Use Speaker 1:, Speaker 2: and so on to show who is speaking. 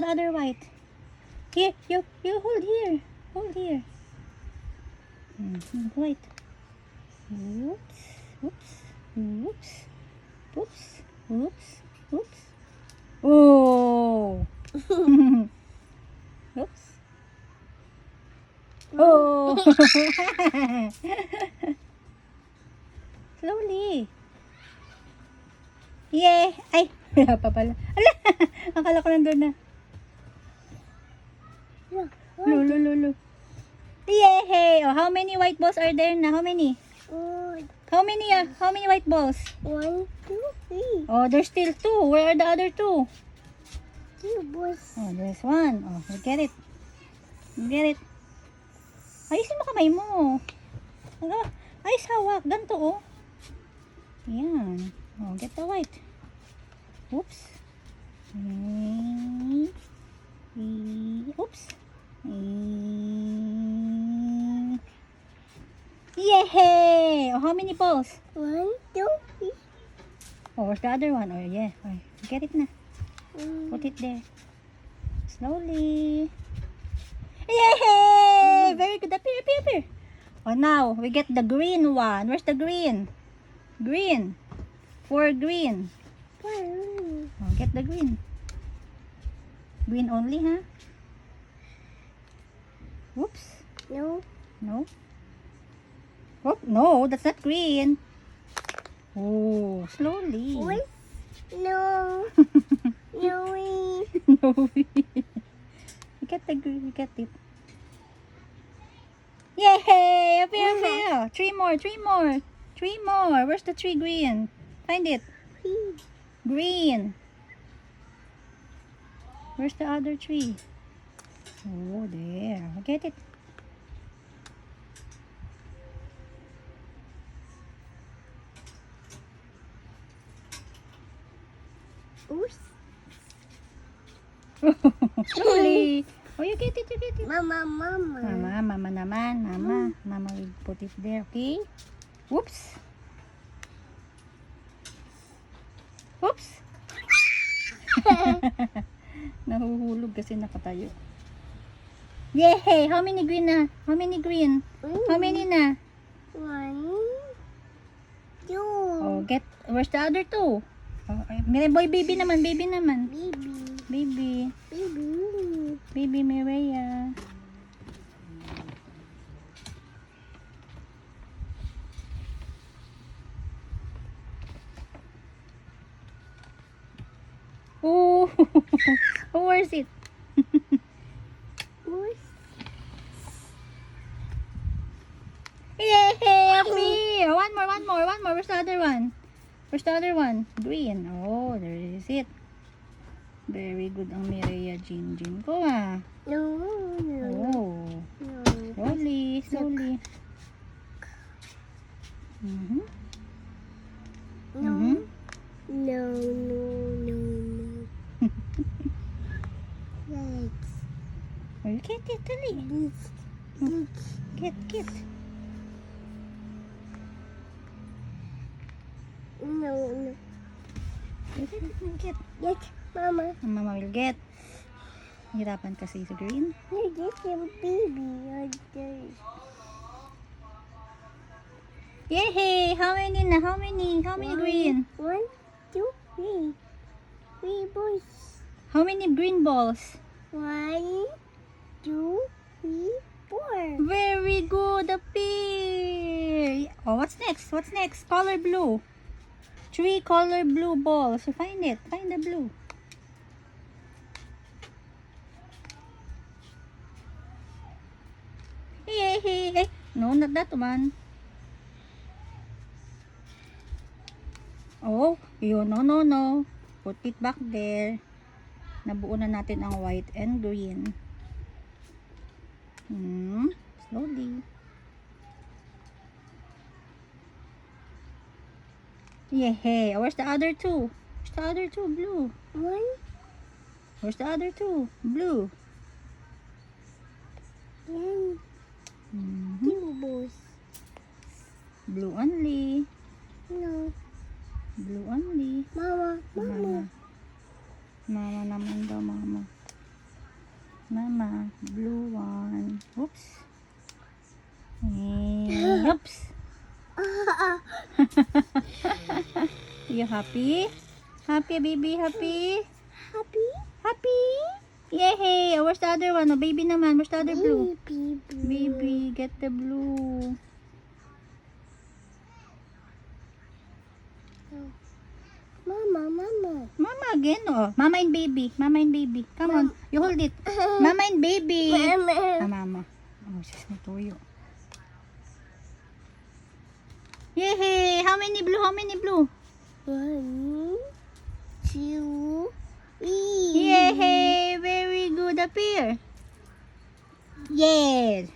Speaker 1: the other white? Here, you hold here. Hold here. White. Oops. Oops. Oops. Oops. Oops. Oops. Oh. Oops. Oh. Slowly. Yay! Ay, wala pa pala. Ala! Akala ko nandun na. Lulu. Yay! Oh, how many white balls are there na? How many? How many white balls?
Speaker 2: 1, 2, 3.
Speaker 1: Oh, there's still 2. Where are the other 2?
Speaker 2: 2 balls.
Speaker 1: Oh, there's 1. Oh, you get it. You get it. Ayusin mo kamay mo. Ayos hawak. Ganito, oh. Yan. Oh, get the white. Oops. Oops. Yay! Oh, how many balls?
Speaker 2: 1, 2, 3.
Speaker 1: Oh, where's the other one? Oh, yeah. Oh, get it na. Put it there. Slowly. Yay! Very good. Appear. Oh, now, we get the green one. Where's the green? Green. 4 green. Oh, get the green. Green only, huh? Whoops.
Speaker 2: No.
Speaker 1: No. Oh, no, that's not green. Oh, slowly.
Speaker 2: What? No. No way.
Speaker 1: No way. You get the green, you get it. Yay! Appear. 3 more. Where's the 3 green? Find it. Green. Where's the other 3? Oh, there. Get it.
Speaker 2: Oops.
Speaker 1: Slowly. Oh, you get it.
Speaker 2: Mama.
Speaker 1: Mama naman. Mama will put it there, okay? Whoops. Oops. Nahuhulog kasi nakatayo. Yay! How many green na? How many green? How many na?
Speaker 2: 1, 2.
Speaker 1: Oh, where's the other 2? Oh, boy, baby naman. Baby Mireya. Oh, oh, where's it? Yay! Happy! One more. Where's the other one? Green. Oh, there is it. Very good ang Mireya Jinjin ko, ah.
Speaker 2: No.
Speaker 1: Oh. Slowly.
Speaker 2: No. Legs.
Speaker 1: Oh, you get it, dali. Get.
Speaker 2: No.
Speaker 1: Get.
Speaker 2: Yes, Mama.
Speaker 1: Mama will get. Hirapan kasi sa green.
Speaker 2: You get your baby right there.
Speaker 1: Yay! How many na? How many green?
Speaker 2: 1, 2, 3. 3 boys.
Speaker 1: How many green balls?
Speaker 2: 1, 2, 3, 4.
Speaker 1: Very good, appear. Oh, what's next? Color blue. 3 color blue balls. You find it. Find the blue. Hey. No, not that one. Oh, no. Put it back there. Nabuo na natin ang white and green. Slowly. Yay! Where's the other 2? Blue.
Speaker 2: 1.
Speaker 1: Where's the other 2? Blue.
Speaker 2: 2 boys.
Speaker 1: Blue only.
Speaker 2: No.
Speaker 1: Blue only.
Speaker 2: Mama.
Speaker 1: Mama naman daw, mama. you happy? Happy, baby, happy?
Speaker 2: Happy?
Speaker 1: Happy? Yay! Where's the other one? Oh, baby naman. Where's the other blue?
Speaker 2: Baby blue.
Speaker 1: Baby, get the blue.
Speaker 2: Mama, mama.
Speaker 1: Mama again, oh. Mama and baby. Mama and baby. Come on. You hold it. Mama and baby. Ah,
Speaker 2: Mama.
Speaker 1: mama. Oh, sis, natuyo. Yay! How many blue? How many blue?
Speaker 2: 1, 2, 3.
Speaker 1: Yay! Very good. Up here. Yes.